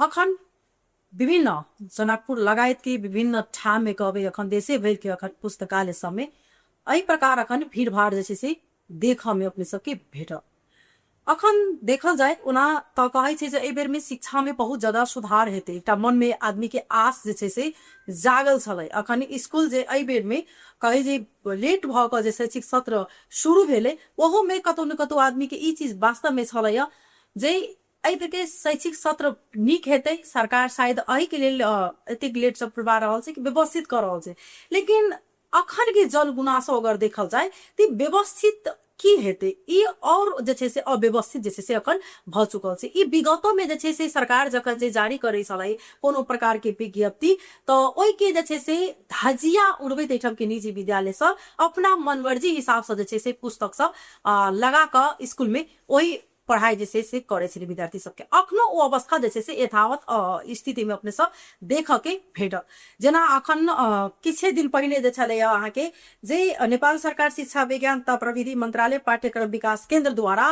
अखन विभिन्न जनकपुर लगायत के विभिन्न ठाम में कहबे अखन देशे भर के अखन पुस्तकालय सब में एहि प्रकार अखन भीड़ भाड़ जे छै से देख में अपने सबके भेट अखन देखल जाए ओना तो कहे छै जे एहि बेर में शिक्षा में बहुत ज्यादा सुधार हेतै एकटा मन में आदमी के आस जे छै से जागल छलै अखन स्कूल जे एहि बेर में कहे जे लेट भ क जे शैक्षिक सत्र शुरू भेलै ओहो में कतौ न कतौ आदमी के ई चीज वास्तव में छलै जे एहि बेर के शैक्षिक सत्र नीक हेतै सरकार शायद एहि के लेल एतेक लेट सब करवा रहल छै कि व्यवस्थित कर रहल छै लेकिन अखन के जल गुनासो अगर देखल जाए तो व्यवस्थित की हेतै ई और जे छै से अव्यवस्थित जे छै से अखन भ चुकल छै ई विगतो में जे छै से सरकार जखन जे जारी करै छलै कोनो प्रकार के विज्ञप्ति तो ओइ के जे छै से धजिया उड़बैत एहिठाम के निजी विद्यालय से अपना मनमर्जी हिसाब से जे छै से पुस्तक सब लगा क स्कूल में ओहि पढ़ाई जे से करे छलै विद्यार्थी सबके अखनो ओ अवस्था जे से यथावत स्थिति में अपने सब देख के भेट जेना अखन किछे दिन पहले जे छलै अहाँ के जे नेपाल सरकार शिक्षा विज्ञान तथा प्रविधि मंत्रालय पाठ्यक्रम विकास केंद्र द्वारा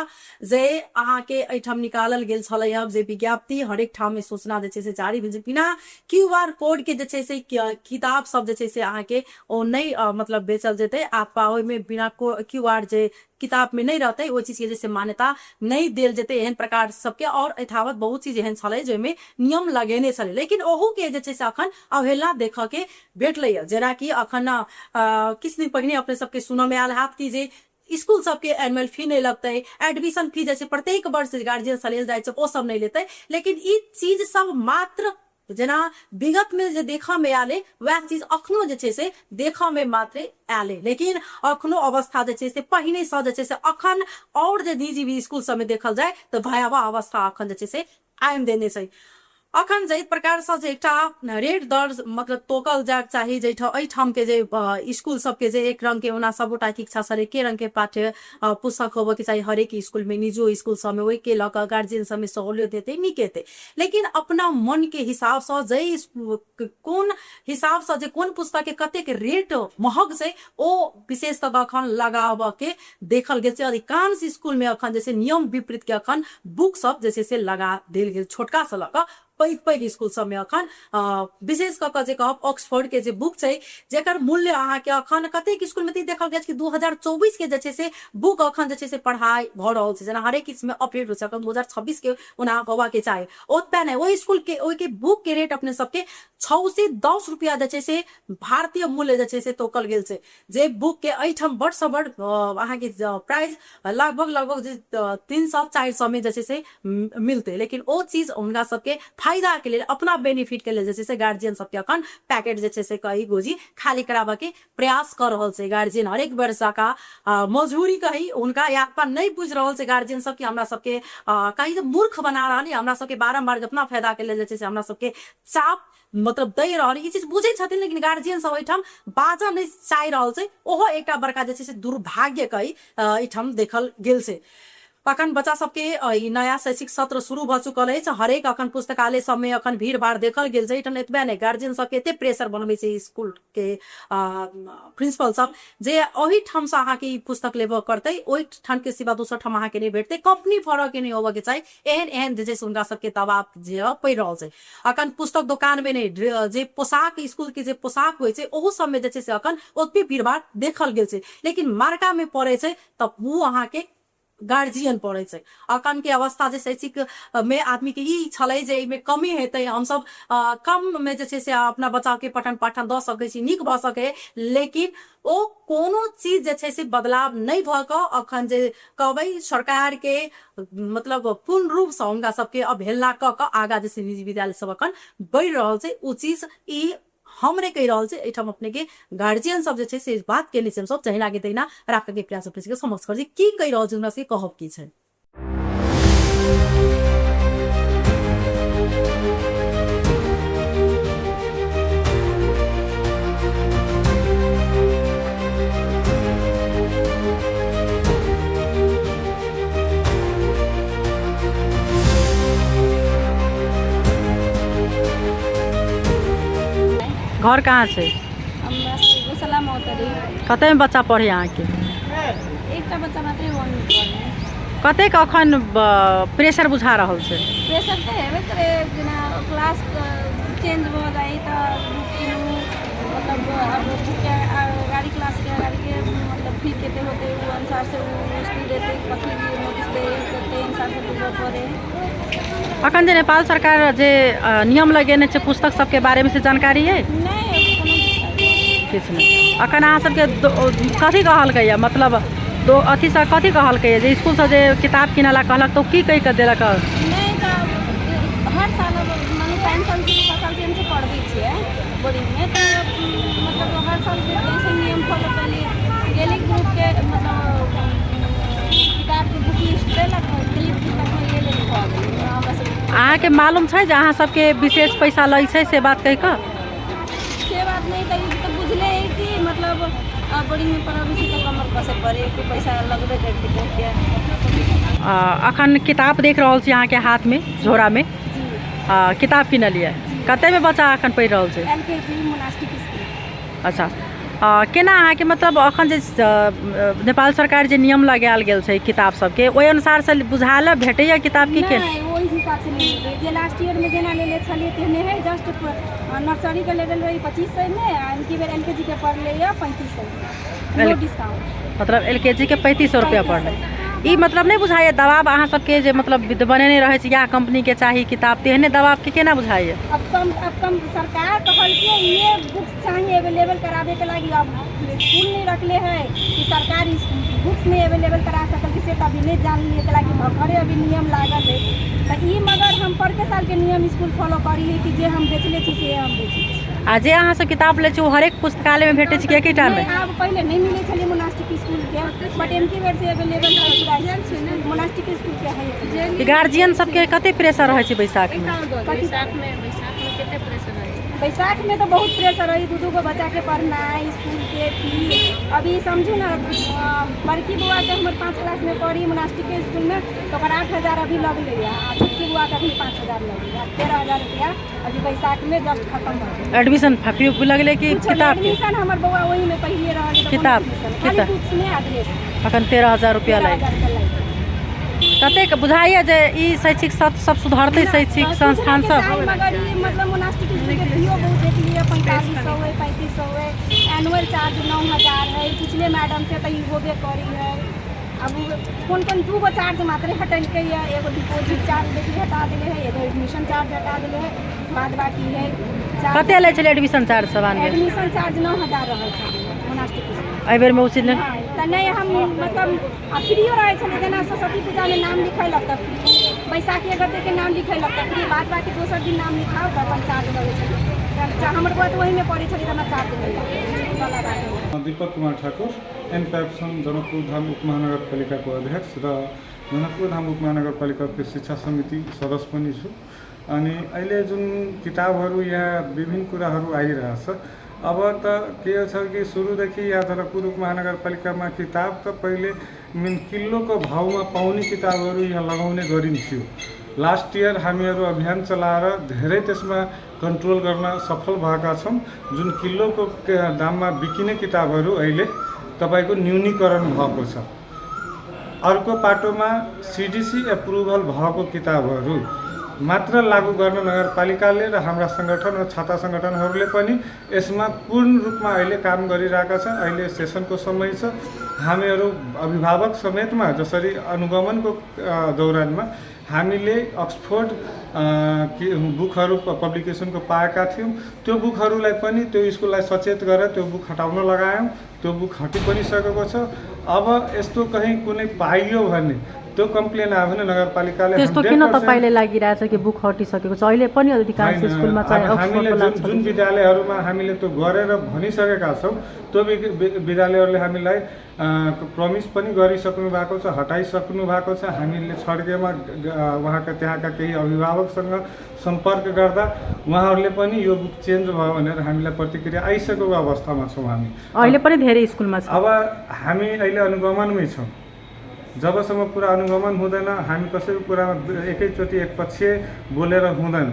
जे अहाँ के एठाम निकालल गेल छलै जे विज्ञप्ति हरेक ठाम में सूचना जे छै से जारी भेल बिना QR कोड के जे छै से किताब सब जे छै से अहाँ के ओ नहीं मतलब बेचल जेतै आ ओइ में बिना QR जे किताब में नहीं रहते वो चीज के जैसे मान्यता नहीं दिल जेते एहन प्रकार सबके और यथावत बहुत चीज एहन छलै जेमे नियम लगेने छलै लेकिन ओहू के जे छै से अखन अवहेलना देख के भेटलै जेना कि अखन किछ दिन पहिने अपने सबके सुनऽ में आयल हाथ कि जे स्कूल सबके एनुअल फी नहीं लगते एडमिशन फी जैसे प्रत्येक वर्ष गार्जियन से लेल जाए ओ सब नहीं लेते लेकिन ई चीज सब मात्र जेना विगत में जे देखा में आले वह चीज अखनो जे छै से देखा में मात्र आले लेकिन अखनो अवस्था जे छै से पहिने से जे छै से अखन और जे निजी स्कूल सब में देखल जाए तो भयावह अवस्था अखन जे छै से आइम देने छै अखन जे प्रकार से जे एकटा रेट दर मतलब तोकल जाक चाही जे एठाम के जे स्कूल सबके जे एक रंग के ओना सबोटा के इच्छा सर एके रंग के पाठ्य पुस्तक होबे के चाही हरेक स्कूल में निजो स्कूल सब में ओइ के लक गार्जियन सब में सहूलियत देते नीक हेतै लेकिन अपना मन के हिसाब से जे कोन हिसाब से जे कोन पुस्तक के कतेक रेट महग छै ओ विशेषतः अखन लगाव के देखल गेल छै अधिकांश स्कूल में अखन जैसे नियम विपरीत के अखन बुक सब जैसे से लगा देल गेल छोटका से लक पैघ स्कूल सब में अखन विशेष कऽ जे कहब ऑक्सफोर्ड के जे बुक छै जेकर मूल्य अहाँ के अखन कतेक स्कूल में देखल गेल कि 2024 के जे छै से बुक अखन जे छै से पढ़ाई भ रहल छै जेना हरेक किछ में अपडेट हो छै अखन 2026 के ओना होबा के चाही ओतबे नै ओइ स्कूल के ओइ के बुक के रेट अपने सबके 6 से 10 रुपया जे छै से भारतीय मूल्य जे छै से तोकल गेल छै जे बुक के एठाम बड़ से बड़ अहाँ के प्राइस लगभग जे 300-400 में जे छै से मिलते लेकिन ओ चीज उनका सबके फायदा के लिए अपना बेनिफिट के लिए जैसे गार्जियन सबके अखन पैकेट जैसे से कई गोजी खाली कराबे के प्रयास कर रहल छै गार्जियन हरेक वर्ष का मजबूरी कही उनका यापन नहीं बुझ रहल छै गार्जियन सब कि हमरा सबके कहीं मूर्ख बना रहल हमरा सबके बारंबार अपना फायदा के लिए जैसे से हमरा सबके चाप मतलब दे रहल ई चीज बुझे छथिन लेकिन गार्जियन सब एठाम बाजा नहीं चाहि रहल छै ओहो एकटा बड़का जे छै से दुर्भाग्य कही एठाम देखल गेल छै अखन बच्चा सबके नया शैक्षिक सत्र शुरू भ चुकल है हरेक अखन पुस्तकालय सब में अखन भीड़ भाड़ देखल गेल छै एठन एतबे नहीं गार्जियन सबके एते प्रेशर बनबै छै स्कूल के प्रिंसिपल सब जे ओही ठाम से अहाँ के पुस्तक लेबो करते ओही ठाम के सिवा दोसर ठाम अहाँ के नहीं भेटते कंपनी फरक के नहीं होबे के चाही एहन जे छै उनका सबके दबाव जे पड़ रहल छै अखन पुस्तक दुकान में नहीं जे पोशाक स्कूल के जे पोशाक होय छै ओहू सब में जे छै से अखन ओतबे भीड़ भाड़ देखल गेल छै लेकिन मार्का में पड़े छै तब वो अहाँ के गार्जियन पड़े छै अखन के अवस्था जे शैक्षिक में आदमी के ई छलै जे में कमी हेतै हम सब कम में जे छै से अपना बच्चा के पठन पाठन द सकै छी नीक भ सके लेकिन ओ कोनो चीज जे छै से बदलाव नहीं भ क अखन जे कहबै सरकार के मतलब पूर्ण रूप से हुनका सबके अवहेलना क क आगा जैसे निजी विद्यालय सब अखन बढ़ रहल छै उ चीज ई हमरे कही रहल छै एठाम अपने के गार्जियन सब जे छै से बात के निचे सब चाहे लागे तहिना राखे के प्रयास अपने के समझ कर की कही रहल छै हमरा से कहब की छै घर कहाँ से कते में बच्चा पढ़े यहाँ के एकटा बच्चा मात्रै वन पढ़े कते अखन प्रेशर बुझा रहल छै प्रेशर त हेबे करे जेना चेंज हो जाए तो बुक किनू मतलब अब बुक के गाड़ी क्लास के गाड़ी के मतलब फी केते होते वो अनुसार से वो स्कूल देते कथी नोटिस दे ते अनुसार से बुक करे। अखन जे नेपाल सरकार जे नियम लगेने छै पुस्तक सबके बारे में से जानकारी है नहीं किछु नहीं। अखन अहाँ सबके कथी कहलकै मतलब दो अथी से कथी कहलकै जे स्कूल से जे किताब किनला कहलक तो की कहि के देलक? नहीं तो हर साल मानो पेंशन से फसल से हमसे पढ़बी छियै बोर्डिंग में तो मतलब हर साल के जैसे नियम फॉलो करिए गेली ग्रुप के मतलब किताब के बुक लिस्ट देलक क्लिप पुस्तक में ये ले लिखा गेल। अहाँ के मालूम छै जे अहाँ सबके विशेष पैसा लै छै से बात कहि कऽ? से बात नहीं कही तो बुझले है कि मतलब बोर्डिंग में पढ़बी छी तो कमर कसे पड़े कि पैसा लगबे करते के। अखन किताब देख रहल छी अहाँ के हाथ में झोरा में किताब किनलियै कते में बच्चा अखन पढ़ि रहल छै? LKG monastic school. अच्छा केना अहाँ के मतलब अखन जे नेपाल सरकार जे नियम लगायल गेल छै किताब सबके ओहि अनुसार से बुझायल भेटैया किताब की? नहीं ओहि हिसाब से नहीं मिले जे लास्ट ईयर में जेना लेले छलिए तेहने है जस्ट नर्सरी के लेवल रही 2500 में आ इनकी बेर LKG के पड़ ले 3500 नो डिस्काउंट मतलब LKG के 3500 रुपया पड़लै। ई मतलब नहीं बुझाइए दबाव अहाँ सबके जे मतलब बनेने रहे छै या कंपनी के चाही किताब तेहने दबाव के केना बुझाइए? अब कम सरकार कहलकै ये बुक्स चाहिए अवेलेबल करावे के लागी अब स्कूल नहीं रखले है कि सरकार इस बुक्स नहीं अवेलेबल करा सकल कि से तो अभी नहीं जान लिए के लागी घरे अभी नियम लागल है तो ई मगर हम पर के साल के नियम स्कूल फॉलो करिए कि जे हम बेचले छी से हम बेची आ जे अहाँ सब किताब लै छी ओ हरेक पुस्तकालय में भेटै छै कि एकेटा में? अब पहले नहीं मिले छले मोनास्टिक स्कूल के बट एमकी बेर से अवेलेबल है मोनास्टिक स्कूल के है। गार्जियन सबके कते प्रेशर रहे छै बैसाख में? बैसाख में तो बहुत प्रेशर है दू गो बच्चा के पढ़नाई स्कूल के फी अभी समझू ना बड़की बुआ के हमारे 5 क्लास में पढ़ी मोनास्टिक स्कूल में तो 8,000 अभी लग लिया छोटकी बुआ का भी 5,000 लग लिया 13,000 रुपया अभी बैसाख में जब खत्म हो गया। एडमिशन फी लगले कि किताब के? एडमिशन हमारे बुआ वही में पहले रह किताब अखन 13,000 रुपया लाग कतेक बुझाइए जे ई शैक्षिक सब सुधरतै शैक्षिक संस्थान सब? मगर ये मतलब मोनास्टिक स्कूल के फीओ बहुत देख लिए 4500 है 3500 है एनुअल चार्ज 9,000 है पिछले मैडम से तो होबे करी है। अब कौन दू गो चार्ज मात्र हटलकै है एगो डिपोजिट चार्ज देखिए हटा दिले है एगो एडमिशन चार्ज हटा दिले है बाद बाकी है कते लै छलै एडमिशन चार्ज सब? एडमिशन चार्ज 9,000 रहे छै मोनास्टिक स्कूल एहि बेर में उचित तो नहीं हम मतलब फ्रीओ रहे छे जेना सरस्वती पूजा में नाम लिखैलक तो फ्री बैसाखी अगर के नाम लिखैलक तो फ्री बाद बाकी दोसर दिन नाम लिखाओ तो अपन चार्ज लगे छे हमर बात वही में पड़े छे तो चार्ज नहीं। दीपक कुमार ठाकुर एनपैप्सन जनकपुर धाम उपमहानगरपालिका को अध्यक्ष र जनकपुर धाम उपमहानगरपालिका के शिक्षा समिति सदस्य पनि छु। अनि अहिले जुन किताबहरू यहाँ विभिन्न कुराहरू आइरहेछ अब त के छ कि सुरुदेखि यहाँ जनकपुर उपमहानगरपालिका में किताब त पहिले किलो को भाव में पाउने किताबहरू यहाँ लगाउने गरिन्थ्यो। लास्ट ईयर हामीहरू अभियान चलाएर धेरै त्यसमा कंट्रोल गर्न सफल भएका छौं। जुन किलो को दाम में बिकिने किताबहरू अहिले तपाईको न्यूनीकरण भएको छ। अर्को पाटोमा CDC एप्रुभल भएको किताबहरू मात्र लागू गर्न नगरपालिकाले र हाम्रा संगठन र छाता संगठनहरूले पनि यसमा पूर्ण रूपमा अहिले काम गरिरहेका छन्। अहिले सेसनको समय छ हामीहरू अभिभावक समेतमा जसरी अनुगमनको दौरानमा हामीले अक्सफोर्ड बुकहरू पब्लिकेसनको पाएका थियौँ त्यो बुकहरूलाई पनि त्यो स्कुललाई सचेत गरेर त्यो बुक हटाउन लगायौँ। त्यो बुक हटि पनि सकेको छ। अब यस्तो कहीँ कुनै पाइयो भने त्यो कम्प्लेन आयो भने नगरपालिकाले त्यस्तो किन तपाईले लागिरहेछ कि बुक हटिसकेको छ? अहिले पनि अधिकांश स्कुलमा चाहिँ हामीले जुन विद्यालयहरूमा हामीले त्यो गरेर भनिसकेका छौँ त्यो विद्यालयहरूले हामीलाई प्रमिस पनि गरिसक्नु भएको छ हटाइसक्नु भएको छ। हामीले छड्केमा उहाँका त्यहाँका केही अभिभावकसँग सम्पर्क गर्दा उहाँहरूले पनि यो बुक चेन्ज भयो भनेर हामीलाई प्रतिक्रिया आइसकेको अवस्थामा छौँ। हामी अहिले पनि धेरै स्कुलमा छ। अब हामी अहिले अनुगमनमै छौँ। जबसम्म कुरा अनुगमन हुँदैन हामी कसैको कुरामा एकैचोटि एकपक्षीय बोलेर हुँदैन।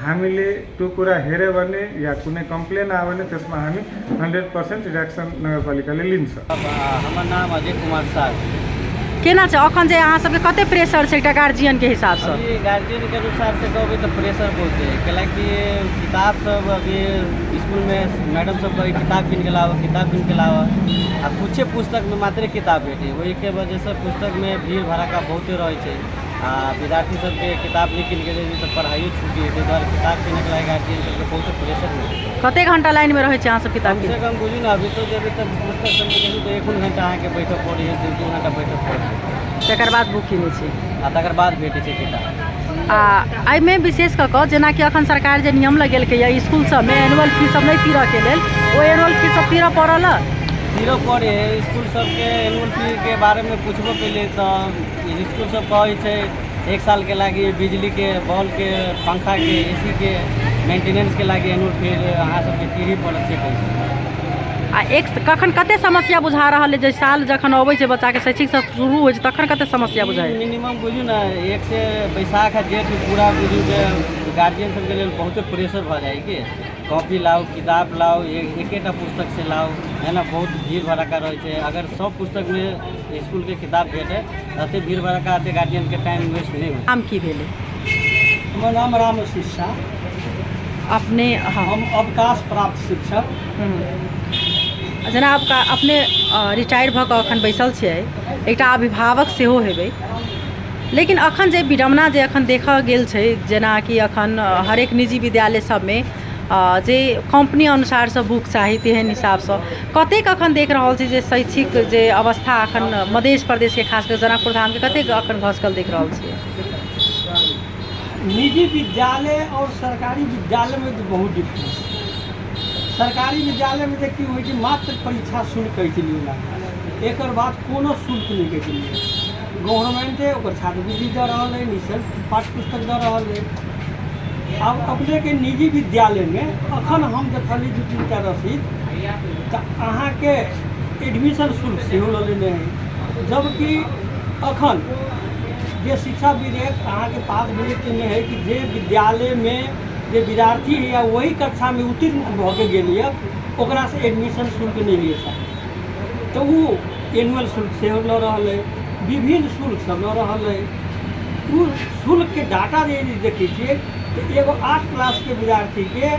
हामीले त्यो कुरा हेऱ्यो भने या कुनै कम्प्लेन आयो भने त्यसमा हामी 100% रिएक्सन नगरपालिकाले लिन्छ। हमारा नाम अजय कुमार साह केना छै अखन जे अहाँ सबके कते प्रेशर छै एकटा गार्जियन के हिसाब से? अभी गार्जियन के अनुसार से कहबै तो प्रेशर बहुत है, कैलाकि किताब सब अभी स्कूल में मैडम सब कहे किताब कीन के लाओ, किताब कीन के लाओ, आ कुछ पुस्तक में मात्र किताब भेटे, वही के वजह से पुस्तक में भीड़ भड़ाका बहुते रहे छै। आ विद्यार्थी सबके किताब नहीं कीन के देती तो पढ़ाइयो छूटी है, ताहि दुआरे किताब कीने के लागे गार्जियन सबके बहुत प्रेशर है। कते घंटा लाइन में रहै छै अहाँ सब किताब कम के? से कम बुझू ना, अभी तो जब तक पुस्तक सब गेलू तो 1 घंटा अहाँके बैठक पड़ी है, 2 घंटा बैठक पड़ी, तकर बाद बुक किनै छै आ तकर बाद भेटे छै किताब। आ एहिमे विशेष कऽ कऽ जेनाकि अखन सरकार जे नियम लगेलकै या स्कूल सबमे एनुअल फी सब नहीं तीरऽ के लेल, ओ एनुअल फी सब तीरऽ पड़ल? तीरऽ पड़े है। स्कूल सबके एनुअल फी के बारे में पूछबो कैले तो स्कूल सब कहै छै 1 साल के लागी बिजली के, बॉल के, पंखा के, AC के मेंटेनेंस के लागी एनुअल फी अहाँ सबके तीरही पड़त छै पैसा। आ एक कखन कते समस्या बुझा रहल है, जे साल जखन अबै छै बच्चा के शैक्षिक सत्र शुरू होइ छै तखन कते समस्या बुझाइ? मिनिमम बुझू ना 1 से बैसाख आ जेठ पूरा बुझू के गार्जियन सबके लेल बहुत प्रेशर भऽ जाइ कि कॉपी लाओ, किताब लाओ, एकेटा पुस्तक से लाओ, है ना, बहुत भीड़ भड़ाका रहे छै। अगर सब पुस्तक में स्कूल के किताब भेटे रहते भीड़ भड़ाका आते गार्जियन के टाइम वेस्ट नहीं हो। नाम की भेले? हमर नाम रामशिष झा, अपने हाँ हम अवकाश प्राप्त शिक्षक। जेना आपका अपने रिटायर भऽ कऽ अखन बैसल छियै, एकटा अभिभावक सेहो हेबै, लेकिन अखन जे विडम्बना जे अखन देखऽ गेल छै, जेनाकि अखन हरेक निजी विद्यालय सबमे जे कंपनी अनुसार से बुक चाही तेहन हिसाबसँ कतेक अखन देख रहल छी जे शैक्षिक जे अवस्था अखन मध्य प्रदेश के खास कर जनकपुर धाम के कतेक अखन घसकल देख रहल छियै? निजी विद्यालय और सरकारी विद्यालय में तो बहुत डिफरेंस है। सरकारी विद्यालय में देखिए होइ कि मात्र परीक्षा शुल्क कैसे लिए, एक बाद कोनो शुल्क नहीं कैसे लिए, गवर्नमेंटे ओकर छात्रवृत्ति दऽ रहल है, निःशुल्क पाठ्य पुस्तक दऽ रहल है। अब अपने के निजी विद्यालय में अखन हम देखली 2-3 टा रसीद तो अहाँ के एडमिशन शुल्क सेहो लऽ लेने है, जबकि अखन जे शिक्षा विधेयक अहाँ के पास भेजे केने है कि जे विद्यालय में जे विद्यार्थी है या वही कक्षा में उत्तीर्ण भऽ के गेल है ओकरा से एडमिशन शुल्क नहीं लिए सकते, तो वो एनुअल शुल्क सेहो लऽ रहल है, विभिन्न शुल्क सब लऽ रहल है। वो शुल्क के डाटा यदि देखै छियै तो एगो 8 क्लास के विद्यार्थी के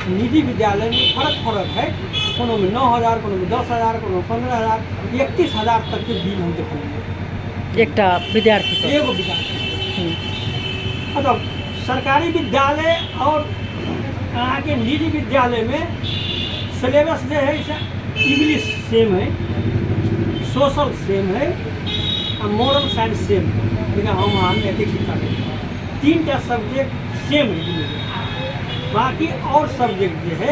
निजी विद्यालय में फर्क है, कोनो में 9,000, कोनो में 10,000, कोनो में 15,000, 31,000 तक के बिल हम देखलिए एकटा विद्यार्थी पर। एगो विद्यार्थी। मतलब सरकारी विद्यालय और अहाँ के निजी विद्यालय में सिलेबस जो है से इंग्लिश सेम है, सोशल सेम है और मोरल साइंस सेम है, लेकिन हम वहाँ नैतिक शिक्षा के 3टा सब्जेक्ट सेम है, बाकी और सब्जेक्ट जो है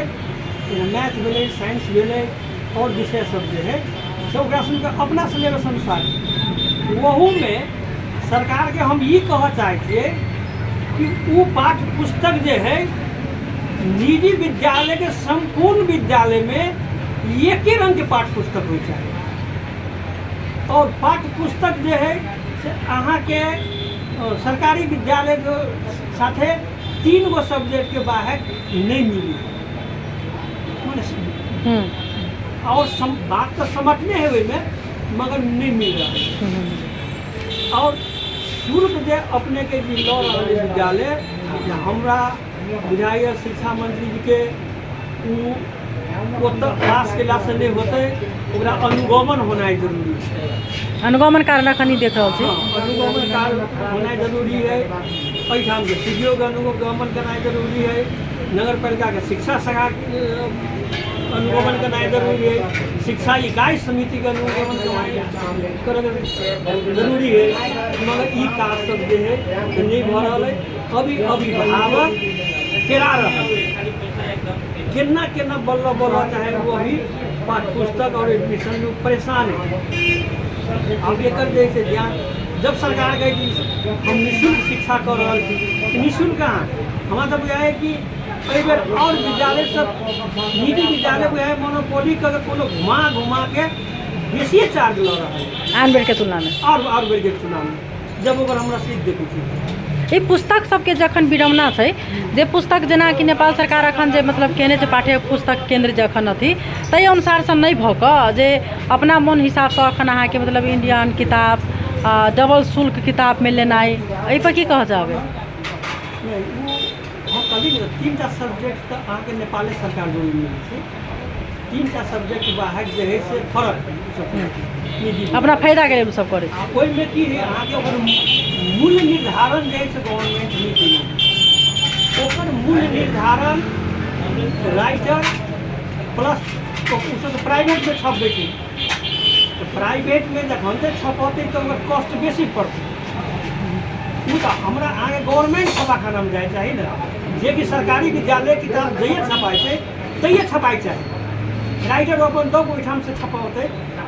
मैथ भेले, साइंस भेले और विषय सब जो है से ओकरा सबके अपना सिलेबस अनुसार। वहू में सरकार के हम ये कह चाहते कि वो पाठ्य पुस्तक जो है निजी विद्यालय के संपूर्ण विद्यालय में एक ही रंग के पाठ्य पुस्तक हो चाहिए, और पाठ्य पुस्तक जो है से अहाँ के सरकारी विद्यालय के साथे 3 गो सब्जेक्ट के बाहर नहीं मिली, और बात तो समझने है वही में मगर नहीं मिल रहा है। और शुल्क जो अपने के जी लऽ रहल है विद्यालय, हमरा विधायक शिक्षा मंत्री जी के पास केला से नहीं होते, ओकरा अनुगमन होनाइ जरूरी है। अनुगमन कारण अखन ही देख रहल छी। अनुगमन कार्य होनाइ जरूरी है, एहिठाम के सीडीओ के अनुगमन करनाइ जरूरी है, नगर पालिका के शिक्षा शाखा अनुगमन करनाइ जरूरी है, शिक्षा इकाई समिति के अनुगमन करना जरूरी है, मगर ई काज सब जो है नहीं भऽ रहल है। अभी अभिभावक केरा रहल केना बल्ला चाहे वो अभी पाठ्य पुस्तक और एडमिशन में परेशान है। अब एक जैसे ध्यान जब सरकार गई कि हम निःशुल्क शिक्षा कर रहा थी, निःशुल्क कहाँ हमारा तो बुझा है कि एहि बेर और विद्यालय सब निजी विद्यालय बुझा है मोनोपोली कर कोनो घुमा के बेसिए चार्ज लऽ रहा है आन बेर के तुलना में, और बेर के तुलना में जब ओकर हम रसीद देखै छी। ई पुस्तक सबके जखन विडम्बना छै जे पुस्तक जेना कि नेपाल सरकार अखन जे मतलब केने छै पाठ्य पुस्तक केंद्र जखन अथी ताहि अनुसार से नहीं भऽ कऽ जे अपना मोन हिसाब से अखन अहाँके मतलब इंडियन किताब डबल शुल्क किताब में लेनाइ एहि पर की कह जाबे? नहीं वो हम कहली ने 3टा सब्जेक्ट तो अहाँके नेपाली सरकार जोड़ मिलै छै। 3टा सब्जेक्ट बाहर जे है से फर्क निजी अपना फायदा के लिए सब करे छै। ओहिमे की है अहाँके ओकर मूल्य निर्धारण जे है से गवर्नमेंट नहीं केलक। ओकर मूल्य निर्धारण राइटर प्लस उसको प्राइवेट में छपबै छै। तो प्राइवेट में जखन से छपौतै तो ओकर कॉस्ट बेसी पड़तै। उ तऽ हमरा अहाँके गवर्नमेंट छापाखानामे जाइ चाही ने, जे कि सरकारी विद्यालय किताब जइए छपाइ छै तइए छपाइ चाही। राइटर अपन दब ओहिठाम से छपौतै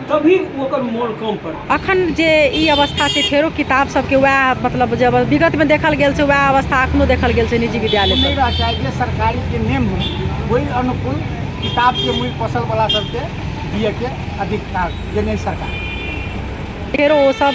तभी ओकर मोल कम पड़तै। अखन जे ई अवस्था छै फेरो किताब सबके वएह मतलब जब विगत में देखल गेल छै वएह अवस्था अखनो देखल गेल छै निजी विद्यालय नहीं सब। रह चाहे जे सरकारी के नियम हो वही अनुकूल किताब के मूल्य फसल वाला सबके दिए के अधिकार देने सरकार फेरो वो सब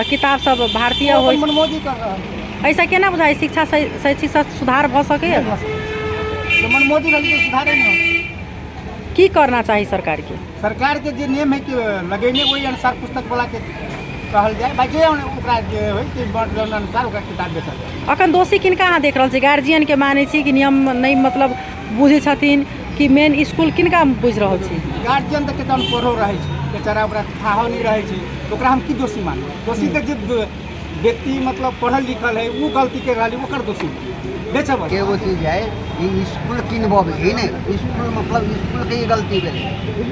किताब सब भारतीय वो होइ अपन मनमोजी कर रहा है। ऐसा केना बुझाइ शिक्षा शैक्षिक सुधार भ सकैए? तो मनमोजी वाली के सुधारे नहीं हो। की करना चाही सरकार के? सरकार के जो नियम है कि लगेने वही अनुसार पुस्तक वाला के कहल जाए भाई जे ओकरा जे होइ कि वर्जन अनुसार ओकरा किताब बेचल जाए। अखन दोषी किनका अहाँ देख रहल छी? गार्जियन के मानै छी कि नियम नहीं मतलब बुझै छथिन कि मेन स्कूल किनका बुझि रहल छी? गार्जियन तऽ केतन पढ़ो रहै छै बेचारा ओकरा थाहो नहीं रहै छै तो ओकरा हम की दोषी मानू? दोषी तऽ जे व्यक्ति मतलब पढ़ल लिखल है वो गलती के रहली ओकर दोषी बेचब। एगो चीज है ई स्कूल किनबब ही नहीं स्कूल मतलब स्कूल के ही गलती भेलै।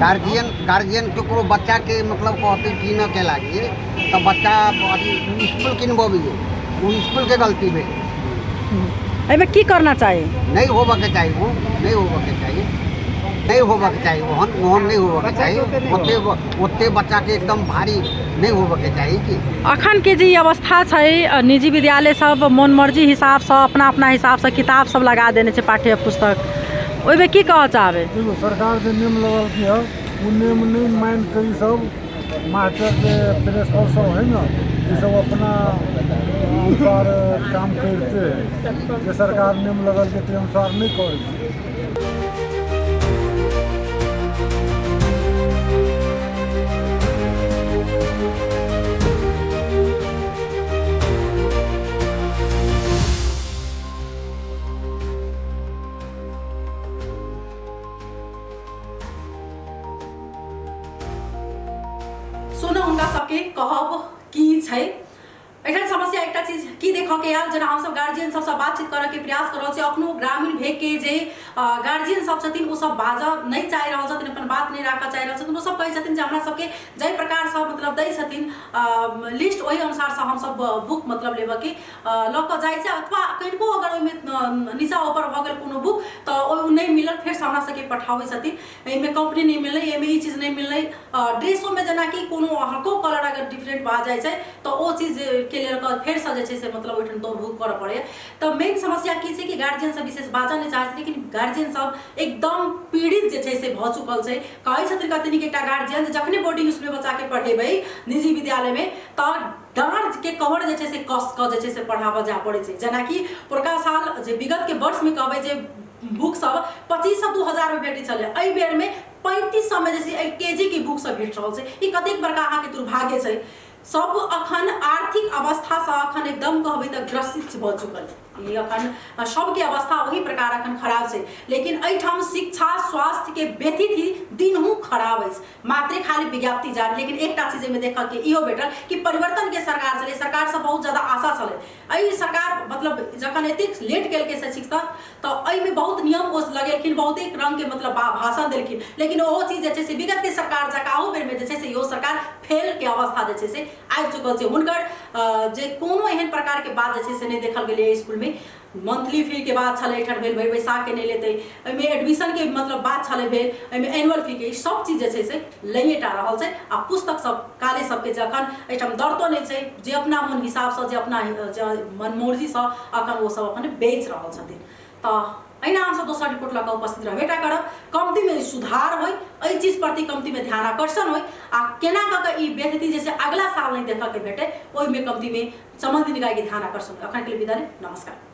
गार्जियन केकरो बच्चा के मतलब कहते कीन के लागी तो बच्चा अथी स्कूल किनबबिए वो स्कूल के गलती भेलै। एहिमे की करना चाही? नहीं होबऽ के चाही वो नहीं होबऽ के चाही नहीं होबऽ के चाही ओहन नहीं होबऽ के चाही। ओते बच्चा के एकदम भारी नहीं होबऽ के चाही कि अखन के जे अवस्था छै निजी विद्यालय सब मन मर्जी हिसाब से अपना अपना हिसाब से किताब सब लगा देने छै पाठ्य पुस्तक ओहिमे की कहऽ चाहबै? देखो सरकार जे नियम लगल की है वो नियम नहीं मान कर सब मास्टर के प्रिंसिपल सब है ना ये सब अपना अनुसार काम करते हैं। जे सरकार नियम लगल के अनुसार नहीं करे। सुनो हुनका सबके कहब की छै एठन समस्या एकटा चीज की देखऽ के आयल जेना हम सब गार्जियन सबसँ बातचीत करऽ के प्रयास करऽ छी अखनो ग्रामीण भेग के जे गार्जियन सब छथिन ओ सब बाजऽ नहि चाहि रहल छथिन अपन बात नहीं राखऽ चाहि रहल छथिन। ओ सब कहै छथिन जे हमरा सबके जाहि प्रकार से मतलब दै छथिन लिस्ट ओहि अनुसार से हम सब बुक मतलब लेबऽ के लऽ कऽ जाइ छै अथवा कनिको अगर ओहिमे नीचा ऊपर भऽ गेल कोनो बुक तऽ ओ नहि मिलल फेर से हमरा सबके पठाबै छथिन। एहिमे कंपनी नहीं मिललै एहिमे ई चीज नहीं मिललै ड्रेसो में जेना कि कोनो हल्को कलर अगर डिफरेंट भऽ जाइ छै तऽ ओ चीज के लेल फेर से जे छै से मतलब ओहिठाम दौड़ धूप करऽ पड़ैए। तऽ मेन समस्या की छै कि गार्जियन सब विशेष बाजऽ नहि चाहै छै लेकिन गार्जियन सब एकदम पीड़ित जे छै से भऽ चुकल छै। कहै छथिन कतनी एकटा गार्जियन जखने बोर्डिंग स्कूल में बच्चा के पढ़ेबै निजी विद्यालय में तऽ डाँट के कवर जे छै से कस कऽ जे छै से पढ़ाबऽ जा पड़ै छै। जेनाकि पुरका साल जे विगत के वर्ष में कहबै जे बुक सब 2500-2000 में भेटै छलै एहि बेर में 3500 में जैसे केजी की बुक सब भेट रहल छै। ई कतेक बड़का अहाँके दुर्भाग्य छै। सब अखन आर्थिक अवस्था से अखन एकदम कहबै तऽ ग्रसित भऽ चुकल ई अखन सबके अवस्था वही प्रकार अखन खराब छै। लेकिन एहिठाम शिक्षा स्वास्थ्य के व्यतीत ही दिनहू खराब अछि मात्र खाली विज्ञप्ति जारी। लेकिन एकटा चीज में देखऽ के इहो भेटल कि परिवर्तन के सरकार छलै सरकार से बहुत ज्यादा आशा छलै। एहि सरकार मतलब जखन एतेक लेट केलकै शैक्षिक तऽ एहिमे बहुत नियम ओस लगेलखिन बहुते रंग के मतलब भाषण देलखिन लेकिन ओहो चीज जे छै से विगत के सरकार जकाँ अहू बेर में जे छै से इहो सरकार फेल के अवस्था जे छै से आबि चुकल छै। हुनकर जे कोनो एहन प्रकार के बात जे छै से नहीं देखल गेलै स्कूल में। मंथली फी के बात छलै एहिठाम भेल भाई बैसाख के नहीं लेते एहिमे एडमिशन के मतलब बात छलै भेल एहिमे एनुअल फी के सब चीज जे छै से लइएटा रहल छै। आ पुस्तक सब काले सबके जखन एहिठाम दरतो नहीं छै जे अपना मन हिसाब से जे अपना मन मर्जी से अखन वो सब अपन बेच रहल छथिन। तऽ अहिना हम सब दोसर रिपोर्ट लऽ कऽ उपस्थित रहबेटा करब। कमती में सुधार होय एहि चीज प्रति कमती में ध्यान आकर्षण होय आ केना कऽ के ई व्यक्ति जैसे अगला साल नहीं देखऽ के भेटे ओहिमे कमती में संबंधित निकाय के ध्यान आकर्षण। अखन के लिए विदा नमस्कार।